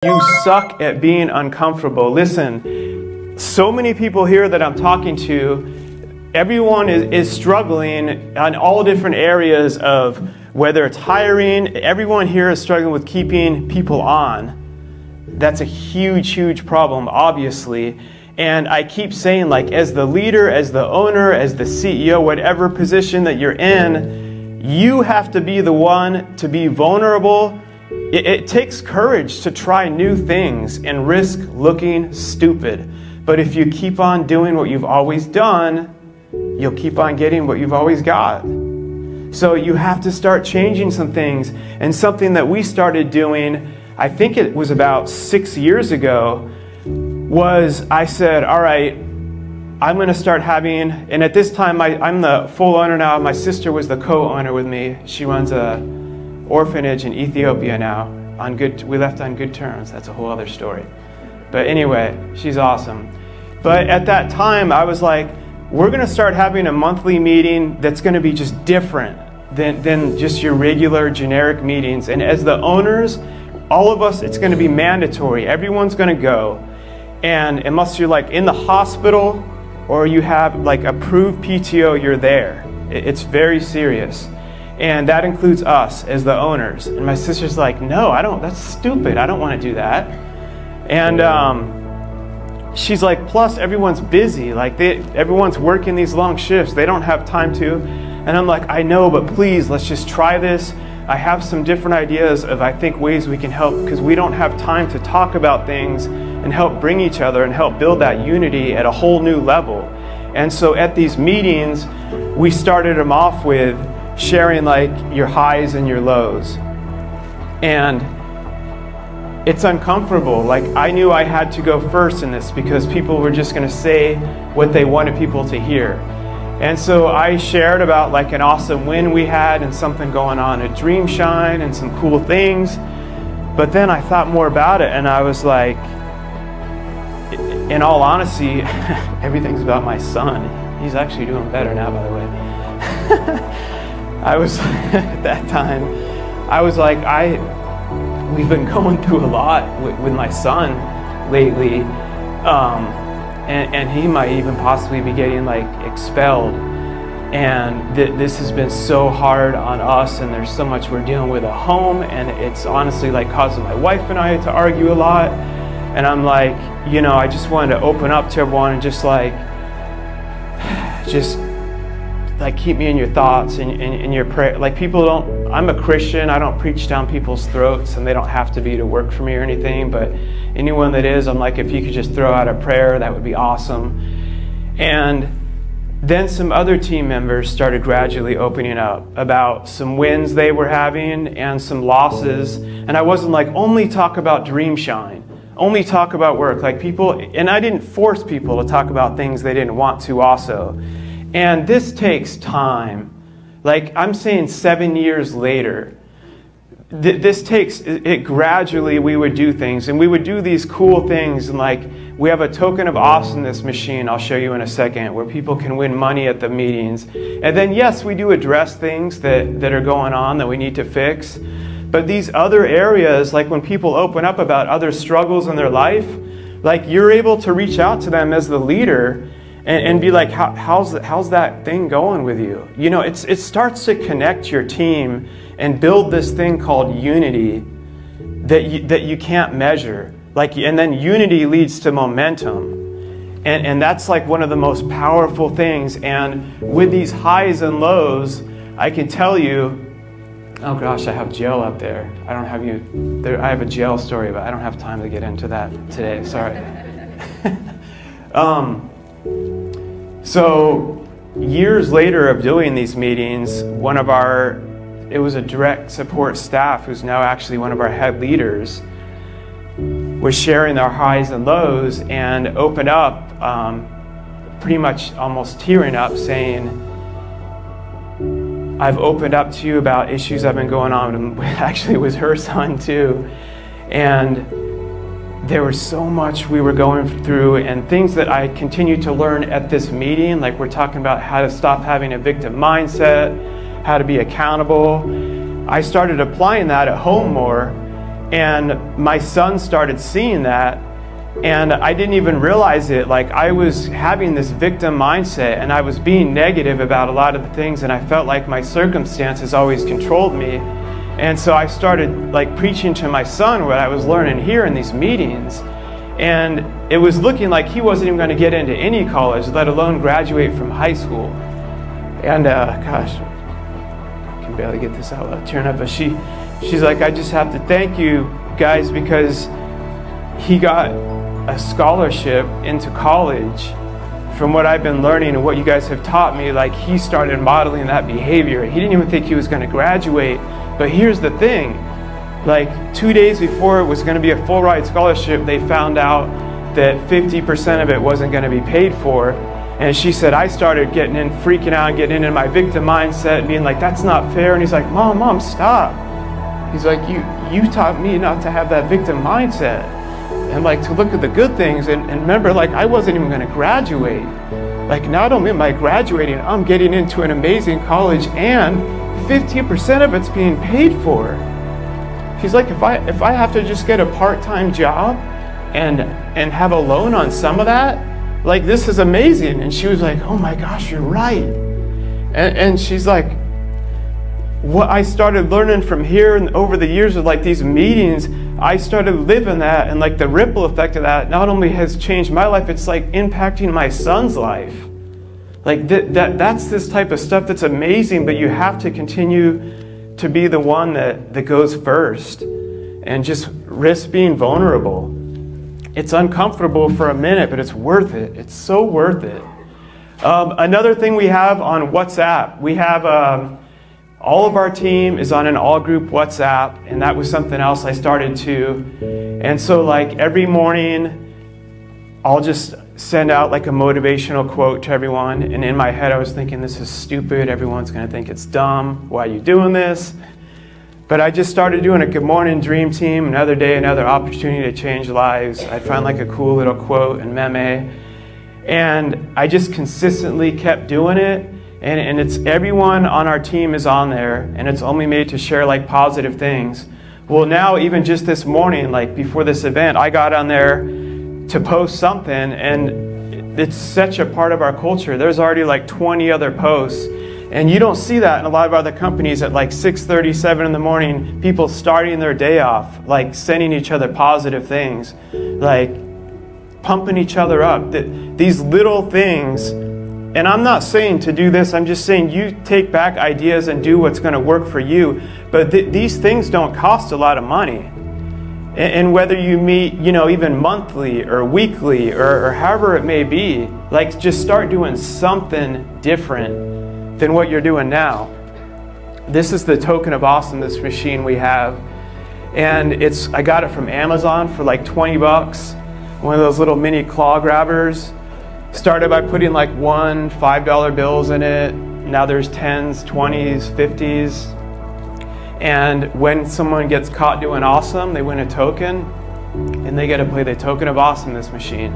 You suck at being uncomfortable. Listen, so many people here that I'm talking to, everyone is struggling on all different areas of whether it's hiring. Everyone here is struggling with keeping people on. That's a huge, huge problem, obviously. And I keep saying, like, as the leader, as the owner, as the CEO, whatever position that you're in, you have to be the one to be vulnerable. It takes courage to try new things and risk looking stupid. But if you keep on doing what you've always done, you'll keep on getting what you've always got. So you have to start changing some things. And something that we started doing, I think it was about 6 years ago, was I said, all right, I'm going to start having, and at this time I'm the full owner now. My sister was the co-owner with me. She runs a orphanage in Ethiopia now. We left on good terms. That's a whole other story. But anyway, she's awesome. But at that time, I was like, we're going to start having a monthly meeting that's going to be just different than just your regular generic meetings. And as the owners, all of us, it's going to be mandatory. Everyone's going to go. And unless you're like in the hospital or you have like approved PTO, you're there. It's very serious. And that includes us as the owners. And my sister's like, no, that's stupid. I don't want to do that. And she's like, plus everyone's busy. Like everyone's working these long shifts. They don't have time to. And I'm like, I know, but please, let's just try this. I have some different ideas of, I think, ways we can help, because we don't have time to talk about things and help bring each other and help build that unity at a whole new level. And so at these meetings, we started them off with sharing like your highs and your lows. And it's uncomfortable. Like I knew I had to go first in this because people were just going to say what they wanted people to hear. And so I shared about like an awesome win we had and something going on at Dreamshine and some cool things. But then I thought more about it and I was like, in all honesty, everything's about my son. He's actually doing better now, by the way. I was, at that time, I was like, we've been going through a lot with my son lately, and he might even possibly be getting like expelled. And this has been so hard on us, and there's so much we're dealing with at home, and it's honestly like causing my wife and I to argue a lot. And I'm like, you know, I just wanted to open up to everyone and just keep me in your thoughts and in your prayer. Like people don't, I'm a Christian, I don't preach down people's throats, and they don't have to be to work for me or anything, but anyone that is, I'm like, if you could just throw out a prayer, that would be awesome. And then some other team members started gradually opening up about some wins they were having and some losses. And I wasn't like, only talk about Dreamshine, only talk about work. Like people, and I didn't force people to talk about things they didn't want to also. And this takes time. Like I'm saying 7 years later, this takes, it gradually we would do things, and we would do these cool things, and like we have a token of awesomeness machine I'll show you in a second where people can win money at the meetings. And then yes, we do address things that are going on that we need to fix. But these other areas, like when people open up about other struggles in their life, like you're able to reach out to them as the leader and be like, how's that thing going with you? You know, it starts to connect your team and build this thing called unity that you can't measure. Like, and then unity leads to momentum. And that's like one of the most powerful things. And with these highs and lows, I can tell you, oh gosh, I have jail up there. I don't have you there. I have a jail story, but I don't have time to get into that today. Sorry. So years later of doing these meetings, it was a direct support staff who's now actually one of our head leaders, was sharing their highs and lows and opened up, pretty much almost tearing up, saying, I've opened up to you about issues I've been going on, and actually it was her son too. And there was so much we were going through and things that I continued to learn at this meeting. Like we're talking about how to stop having a victim mindset, how to be accountable. I started applying that at home more. And my son started seeing that, and I didn't even realize it. Like, I was having this victim mindset, and I was being negative about a lot of the things, and I felt like my circumstances always controlled me. And so I started like preaching to my son what I was learning here in these meetings. And it was looking like he wasn't even going to get into any college, let alone graduate from high school. And gosh, I can barely get this out loud, tearing up. But she's like, I just have to thank you guys, because he got a scholarship into college. From what I've been learning and what you guys have taught me, like, he started modeling that behavior. He didn't even think he was going to graduate. But here's the thing. Like 2 days before it was going to be a full ride scholarship, they found out that 50% of it wasn't going to be paid for. And she said, I started getting in, freaking out, getting into my victim mindset, being like, that's not fair. And he's like, Mom, stop. He's like, you taught me not to have that victim mindset, and like to look at the good things. And remember, like, I wasn't even going to graduate. Like, not only am I graduating, I'm getting into an amazing college, and 50% of it's being paid for. She's like, if I have to just get a part-time job and have a loan on some of that, like, this is amazing. And she was like, oh my gosh, you're right. And she's like, what I started learning from here and over the years of like these meetings, I started living that, and like the ripple effect of that not only has changed my life, it's like impacting my son's life. Like that's this type of stuff that's amazing, but you have to continue to be the one that goes first and just risk being vulnerable. It's uncomfortable for a minute, but it's worth it. It's so worth it. Another thing we have on WhatsApp, we have all of our team is on an all-group WhatsApp, and that was something else I started to. And so like every morning, I'll just send out like a motivational quote to everyone. And in my head, I was thinking, this is stupid. Everyone's going to think it's dumb. Why are you doing this? But I just started doing a good morning dream team. Another day, another opportunity to change lives. I'd find like a cool little quote and meme. And I just consistently kept doing it. And it's everyone on our team is on there, and it's only made to share like positive things. Well, now even just this morning, like before this event, I got on there to post something, and it's such a part of our culture. There's already like 20 other posts, and you don't see that in a lot of other companies at like 6:30, 7 in the morning, people starting their day off, like sending each other positive things, like pumping each other up. These little things. And I'm not saying to do this, I'm just saying you take back ideas and do what's going to work for you. But these things don't cost a lot of money. And whether you meet, you know, even monthly or weekly or however it may be, like just start doing something different than what you're doing now. This is the Token of Awesomeness machine we have. And I got it from Amazon for like 20 bucks. One of those little mini claw grabbers. Started by putting like $1, $5 bills in it. Now there's 10s, 20s, 50s. And when someone gets caught doing awesome, they win a token, and they get to play the Token of Awesomeness machine.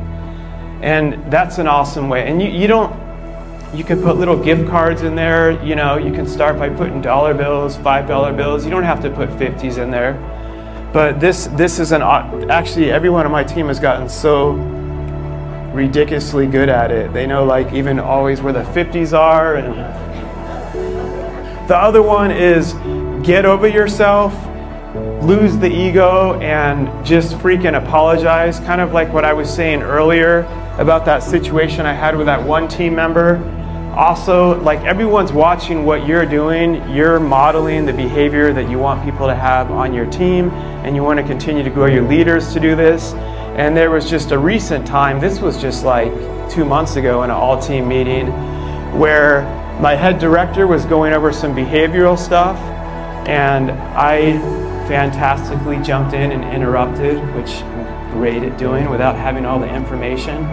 And that's an awesome way. And you can put little gift cards in there. You know, you can start by putting dollar bills, $5 bills. You don't have to put 50s in there. But this is actually everyone on my team has gotten so ridiculously good at it. They know like even always where the 50s are. And the other one is get over yourself, lose the ego, and just freaking apologize. Kind of like what I was saying earlier about that situation I had with that one team member. Also, like everyone's watching what you're doing. You're modeling the behavior that you want people to have on your team, and you want to continue to grow your leaders to do this. And there was just a recent time, this was just like 2 months ago in an all-team meeting, where my head director was going over some behavioral stuff, and I fantastically jumped in and interrupted, which I'm great at doing without having all the information.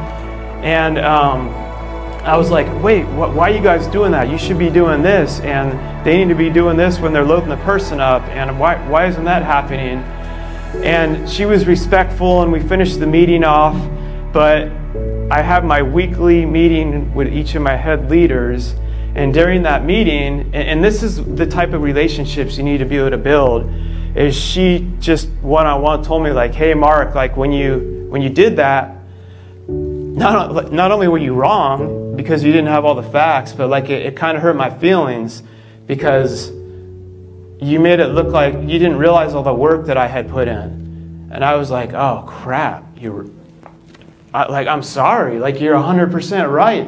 And I was like, wait, why are you guys doing that? You should be doing this, and they need to be doing this when they're loading the person up, and why isn't that happening? And she was respectful, and we finished the meeting off, but I have my weekly meeting with each of my head leaders, and during that meeting, and this is the type of relationships you need to be able to build, is she just one-on-one told me like, hey Mark, like when you did that, not only were you wrong because you didn't have all the facts, but like it kind of hurt my feelings because you made it look like you didn't realize all the work that I had put in. And I was like, oh crap, I'm sorry, like you're 100% right.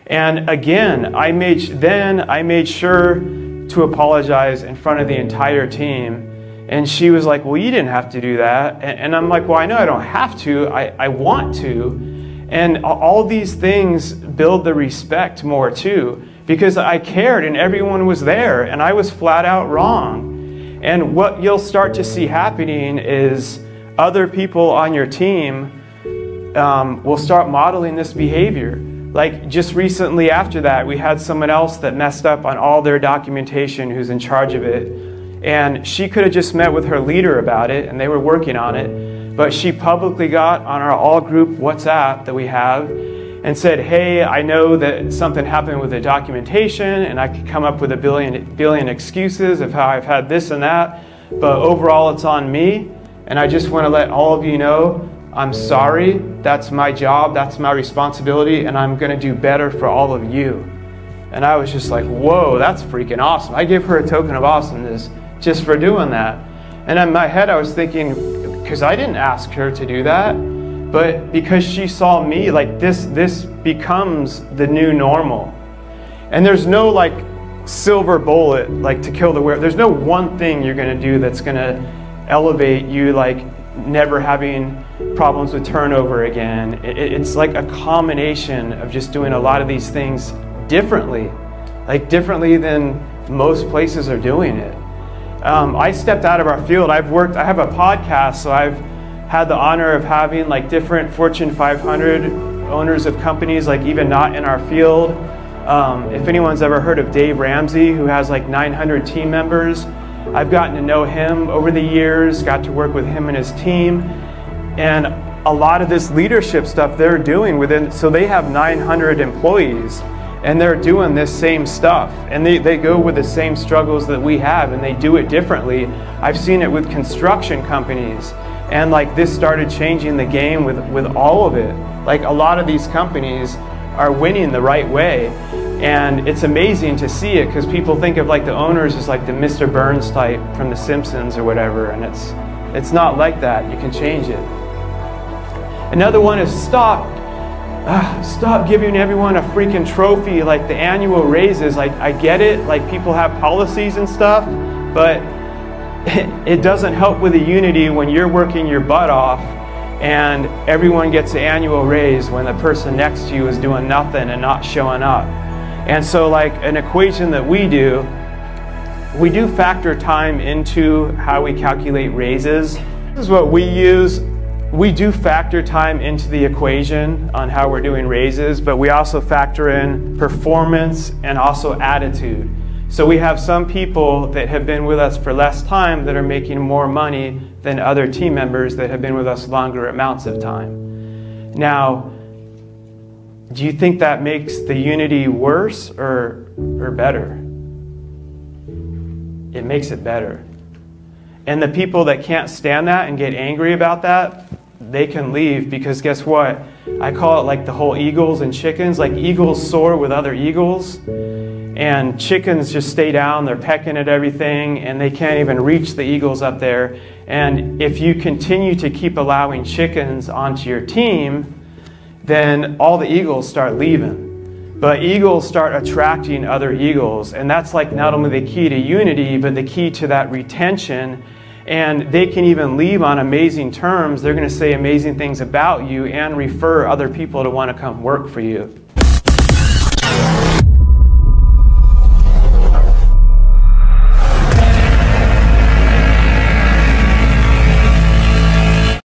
And again, I made sure to apologize in front of the entire team. And she was like, well, you didn't have to do that. And I'm like, well, I know I don't have to, I want to. And all these things build the respect more too, because I cared and everyone was there and I was flat out wrong. And what you'll start to see happening is other people on your team will start modeling this behavior. Like just recently after that, we had someone else that messed up on all their documentation who's in charge of it. And she could have just met with her leader about it and they were working on it. But she publicly got on our all group WhatsApp that we have and said, hey, I know that something happened with the documentation and I could come up with a billion excuses of how I've had this and that, but overall it's on me. And I just want to let all of you know, I'm sorry, that's my job, that's my responsibility, and I'm going to do better for all of you. And I was just like, whoa, that's freaking awesome. I give her a token of awesomeness just for doing that. And in my head I was thinking, because I didn't ask her to do that, but because she saw me, like this becomes the new normal. And there's no like silver bullet like to kill the wearer. There's no one thing you're going to do that's going to elevate you, like never having problems with turnover again. It's like a combination of just doing a lot of these things differently, like differently than most places are doing it. I stepped out of our field. I have a podcast, so I've had the honor of having like different Fortune 500 owners of companies, like even not in our field. If anyone's ever heard of Dave Ramsey, who has like 900 team members, I've gotten to know him over the years, got to work with him and his team. And a lot of this leadership stuff they're doing within, so they have 900 employees. And they're doing this same stuff. And they go with the same struggles that we have, and they do it differently. I've seen it with construction companies. And like this started changing the game with all of it. Like a lot of these companies are winning the right way. And it's amazing to see it because people think of like the owners as like the Mr. Burns type from The Simpsons or whatever. And it's not like that. You can change it. Another one is stop giving everyone a freaking trophy like the annual raises. Like I get it, like people have policies and stuff, but it doesn't help with the unity when you're working your butt off and everyone gets the annual raise when the person next to you is doing nothing and not showing up. And so like an equation that we do factor time into how we calculate raises. This is what we use. We do factor time into the equation on how we're doing raises, but we also factor in performance and also attitude. So we have some people that have been with us for less time that are making more money than other team members that have been with us longer amounts of time. Now, do you think that makes the unity worse or better? It makes it better. And the people that can't stand that and get angry about that, they can leave, because guess what? I call it like the whole eagles and chickens. Like eagles soar with other eagles, and chickens just stay down, they're pecking at everything, and they can't even reach the eagles up there. And if you continue to keep allowing chickens onto your team, then all the eagles start leaving. But eagles start attracting other eagles, and that's like not only the key to unity, but the key to that retention. And they can even leave on amazing terms. They're going to say amazing things about you and refer other people to want to come work for you.